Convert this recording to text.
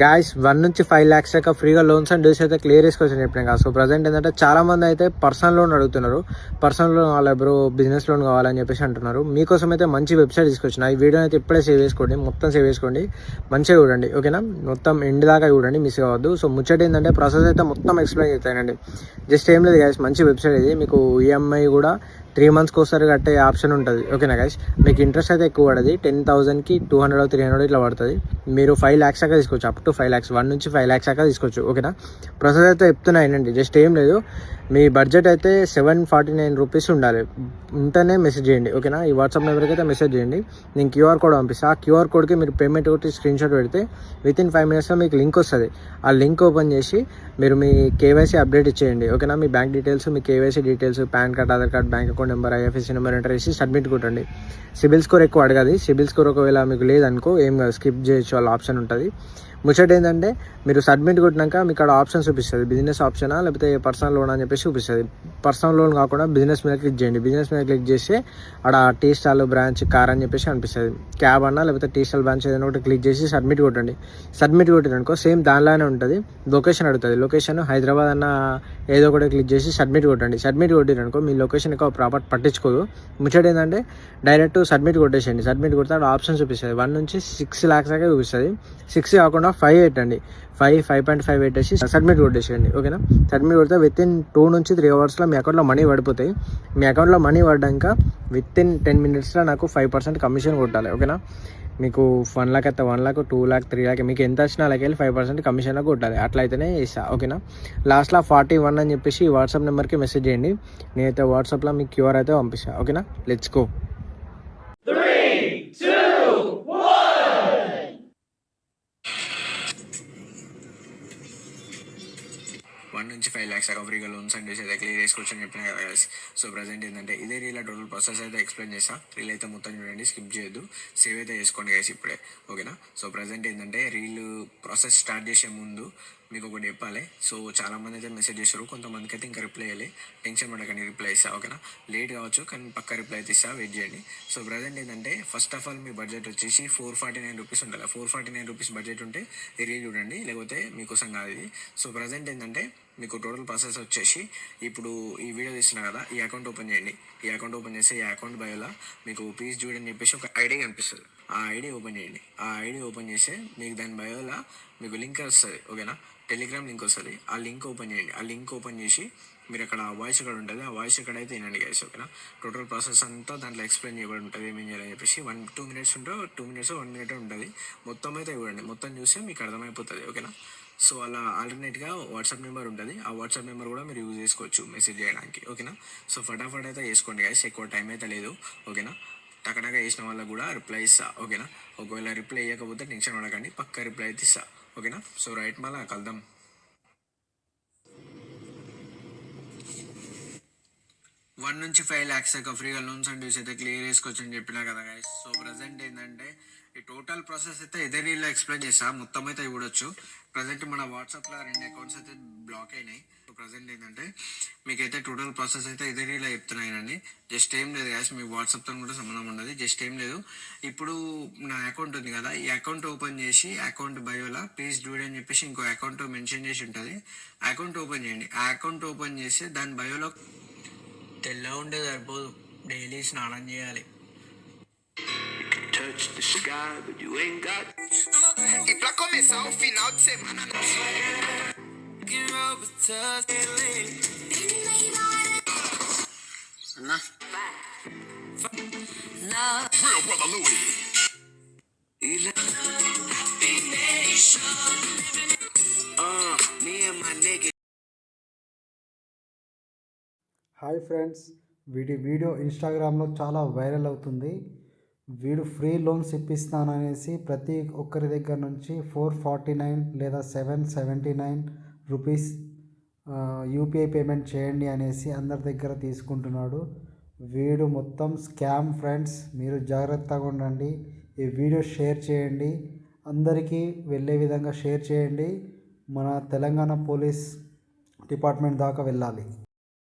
Guys 1 నుంచి 5 lakhs దాకా ఫ్రీగా లోన్స్ అండ్ డ్యూస్ అయితే క్లియర్ చేసుకోవచ్చు చెప్పినాం కదా. సో ప్రజెంట్ ఏంటంటే చాలా మంది అయితే పర్సనల్ లోన్ అడుగుతున్నారు. పర్సనల్ లోన్ కావాలి బ్రో, బిజినెస్ లోన్ కావాలని చెప్పేసి అంటున్నారు. మీకోసం అయితే మంచి వెబ్సైట్ తీసుకొచ్చిన. ఈ వీడియో అయితే ఇప్పుడే సేవ్ చేసుకోండి, మొత్తం సేవ్ చేసుకోండి, మంచిగా చూడండి ఓకేనా. మొత్తం ఎండ్ దాకా చూడండి, మిస్ కావద్దు. సో ముచ్చట ఏంటంటే ప్రాసెస్ అయితే మొత్తం ఎక్స్ప్లెయిన్ చేస్తానండి. జస్ట్ ఏం లేదు గాయస్, మంచి వెబ్సైట్ ఇది. మీకు ఈఎంఐ కూడా 3 monthsకి ఒకసారి కట్టే ఆప్షన్ ఉంటుంది ఓకేనా గైస్. మీకు ఇంట్రెస్ట్ అయితే ఎక్కువ పడది, 10,000కి 200 300 ఇట్లా పడుతుంది. మీరు 5 lakhs దాకా తీసుకోవచ్చు, అప్ టు 5 lakhs, 1 నుంచి 5 lakhs దాకా తీసుకోవచ్చు ఓకేనా. ప్రాసెస్ అయితే చెప్తున్నానండి, జస్ట్ ఏం లేదు. మీ బడ్జెట్ అయితే 749 రూపీస్ ఉండాలి, ఉంటేనే మెసేజ్ చేయండి ఓకేనా. ఈ వాట్సాప్ నెంబర్కి అయితే మెసేజ్ చేయండి, నేను QR కోడ్ పంపిస్తాను. ఆ QR కోడ్కి మీరు పేమెంట్ ఒకటి స్క్రీన్ షాట్ పెడితే వితిన్ 5 minutesలో మీకు లింక్ వస్తుంది. ఆ లింక్ ఓపెన్ చేసి మీరు మీ కేవైసీ అప్డేట్ ఇచ్చేయండి ఓకేనా. మీ బ్యాంక్ డీటెయిల్స్, మీ KYC details, PAN card, Aadhaar card, bank account number, IFSC number enter చేసి సబ్మిట్ కొట్టండి. సిబిల్ స్కోర్ ఎక్కువ అడగది. సిబిల్ స్కోర్ ఒకవేళ మీకు లేదనుకో ఏం కాదు, స్కిప్ చేయొచ్చు, వాళ్ళ ఆప్షన్ ఉంటుంది. ముచ్చట ఏంటంటే మీరు సబ్మిట్ కొట్టినాక మీకు అక్కడ ఆప్షన్ చూపిస్తుంది, బిజినెస్ ఆప్షనా లేకపోతే పర్సనల్ లోన్ అని చెప్పేసి చూపిస్తుంది. పర్సనల్ లోన్ కాకుండా బిజినెస్ మీద క్లిక్ చేయండి. బిజినెస్ మీద క్లిక్ చేస్తే అక్కడ టీ స్టాల్ బ్రాంచ్ కార్ అని చెప్పేసి అనిపిస్తుంది. క్యాబ్ అన్నా లేకపోతే టీ స్టాల్ బ్రాంచ్ ఏదైనా ఒకటి క్లిక్ చేసి సబ్మిట్ కొట్టండి. సబ్మిట్ కొట్టిననుకో సేమ్ దానిలానే ఉంటుంది, లొకేషన్ అడుగుతుంది. లొకేషన్ హైదరాబాద్ అన్న ఏదో ఒకటి క్లిక్ చేసి సబ్మిట్ కొట్టండి. సబ్మిట్ కొట్టిరనుకో మీ లొకేషన్ ఎక్కువ ప్రాపర్ పట్టించుకోదు. ముచ్చట ఏంటంటే డైరెక్ట్ సబ్మిట్ కొట్టేసేయండి. సబ్మిట్ కొడితే అక్కడ ఆప్షన్ చూపిస్తుంది, 1 నుంచి 6 lakhs దాకా చూపిస్తుంది. 6 కాకుండా 5 పెట్టండి, 5.5 పెట్టేసి సబ్మిట్ కొట్టేసేయండి ఓకేనా. సబ్మిట్ కొడితే వితిన్ 2 నుంచి 3 hours మీ అకౌంట్లో మనీ పడిపోతాయి. మీ అకౌంట్లో మనీ పడ్డాక వితిన్ 10 minutesలో నాకు 5% కమిషన్ కొట్టాలి ఓకేనా. మీకు 1 lakh అయితే 1 lakh, 2 lakh, 3 lakh మీకు ఎంత వచ్చినా అలాగే 5% కమిషన్లో కొట్టాలి. అట్లయితేనే ఇస్తా ఓకేనా. లాస్ట్లో 41 అని చెప్పేసి ఈ వాట్సాప్ నెంబర్కి మెసేజ్ చేయండి. నేనైతే వాట్సాప్లో మీకు QR అయితే పంపిస్తాను ఓకేనా. Let's go. 1 నుంచి 5 lakhs దాకా ఫ్రీగా లోన్స్ అండ్ అయితే క్లియర్ చేసుకోవచ్చు అని చెప్పిన కదా గైస్. సో ప్రజెంట్ ఏంటంటే ఇదే రీల్ టోటల్ ప్రాసెస్ అయితే ఎక్స్ప్లెయిన్ చేస్తా. రీల్ అయితే మొత్తం చూడండి, స్కిప్ చేయొద్దు, సేవ్ అయితే చేసుకోండి గైస్ ఇప్పుడే ఓకేనా. సో ప్రజెంట్ ఏంటంటే రీల్ ప్రాసెస్ స్టార్ట్ చేసే ముందు మీకు ఒకటి చెప్పాలి. సో చాలామంది అయితే మెసేజ్ చేశారు, కొంతమందికి అయితే ఇంకా రిప్లై అయ్యాలి. టెన్షన్ పడకండి, రిప్లై ఇస్తా ఓకేనా. లేట్ కావచ్చు కానీ పక్క రిప్లై అయితే ఇస్తా, వెయిట్ చేయండి. సో ప్రజెంట్ ఏంటంటే first of all me budget వచ్చేసి 449 రూపీస్ ఉండాలి. 449 రూపీస్ బడ్జెట్ ఉంటే ఈ రీల్ చూడండి, లేకపోతే మీకోసం కాదు ఇది. సో ప్రజెంట్ ఏంటంటే మీకు టోటల్ ప్రాసెస్ వచ్చేసి ఇప్పుడు ఈ వీడియో తీస్తున్నా కదా, ఈ అకౌంట్ ఓపెన్ చేయండి. ఈ అకౌంట్ ఓపెన్ చేస్తే ఈ అకౌంట్ బయోలో మీకు ప్లీజ్ చూడని చెప్పేసి ఒక ఐడి కనిపిస్తుంది. ఆ ఐడి ఓపెన్ చేయండి. ఆ ఐడి ఓపెన్ చేస్తే మీకు దాని బయోలో మీకు లింక్ వస్తుంది ఓకేనా. టెలిగ్రామ్ లింక్ వస్తుంది. ఆ లింక్ ఓపెన్ చేయండి. ఆ లింక్ ఓపెన్ చేసి మీరు అక్కడ వాయిస్ ఇక్కడ ఉంటుంది, ఆ వాయిస్ ఇక్కడ అయితే వినండి గైస్ ఓకేనా. టోటల్ ప్రాసెస్ అంతా దాంట్లో ఎక్స్ప్లెయిన్ చేయబడి ఉంటుంది, ఏమేం చేయాలని చెప్పేసి. 1-2 minutes ఉంటే 2 minutes 1 minute ఉంటుంది. మొత్తం అయితే చూడండి, మొత్తం చూస్తే మీకు అర్థమైపోతుంది ఓకేనా. సో అలా ఆల్టర్నేట్గా వాట్సాప్ నెంబర్ ఉంటుంది, ఆ వాట్సాప్ నెంబర్ కూడా మీరు యూజ్ చేసుకోవచ్చు మెసేజ్ చేయడానికి ఓకేనా. సో ఫటాఫట్ అయితే చేసుకోండి గైస్, ఎక్కువ టైం అయితే లేదు ఓకేనా. టకటగా వేసిన వాళ్ళకు కూడా రిప్లై ఇస్తా ఓకేనా. ఒకవేళ రిప్లై ఇవ్వకపోతే టెన్షన్ పడకండి, పక్క రిప్లై అయితే ఇస్తా ఓకేనా. సో రైట్, మళ్ళీ కలుద్దాం. 1 నుంచి 5 lakhs దాకా ఫ్రీగా లోన్స్ అండ్ డ్యూస్ అయితే క్లియర్ చేసుకోవచ్చు అని చెప్పినా కదా గైస్. సో ప్రజెంట్ ఏంటంటే ఈ టోటల్ ప్రాసెస్ అయితే ఇదే రీల్లో ఎక్స్ప్లెయిన్ చేస్తా, మొత్తం అయితే చూడొచ్చు. ప్రజెంట్ మన వాట్సాప్లో 2 అకౌంట్స్ అయితే బ్లాక్ అయినాయి. సో ప్రజెంట్ ఏంటంటే మీకైతే టోటల్ ప్రాసెస్ అయితే ఇదే రీల్లో చెప్తున్నానండి. జస్ట్ ఏం లేదు గైస్, మీ వాట్సాప్తో కూడా సంబంధం ఉండదు. జస్ట్ ఏం లేదు, ఇప్పుడు నా అకౌంట్ ఉంది కదా, ఈ అకౌంట్ ఓపెన్ చేసి అకౌంట్ బయోలా ప్లీజ్ డూ అని చెప్పేసి ఇంకో అకౌంట్ మెన్షన్ చేసి ఉంటుంది. అకౌంట్ ఓపెన్ చేయండి. ఆ అకౌంట్ ఓపెన్ చేసి దాని బయోలో తెల్ల ఉండే సరిపోదు, డైలీ స్నానం చేయాలి. Touch the sky, but you ain't got. E pra começar o final de semana no అన్నా Real brother Louis. Me and my nigga. Hi friends, video ఇన్స్టాగ్రామ్లో చాలా వైరల్ అవుతుంది. వీడు ఫ్రీ లోన్స్ ఇప్పిస్తాననేసి ప్రతి ఒక్కరి దగ్గర నుంచి 449 లేదా 779 రూపీస్ యూపీఐ పేమెంట్ చేయండి అనేసి అందరి దగ్గర తీసుకుంటున్నాడు. వీడు మొత్తం స్కామ్ ఫ్రెండ్స్, మీరు జాగ్రత్తగా ఉండండి. ఈ వీడియో షేర్ చేయండి, అందరికీ వెళ్ళే విధంగా షేర్ చేయండి. మన తెలంగాణ పోలీస్ డిపార్ట్మెంట్ దాకా వెళ్ళాలి.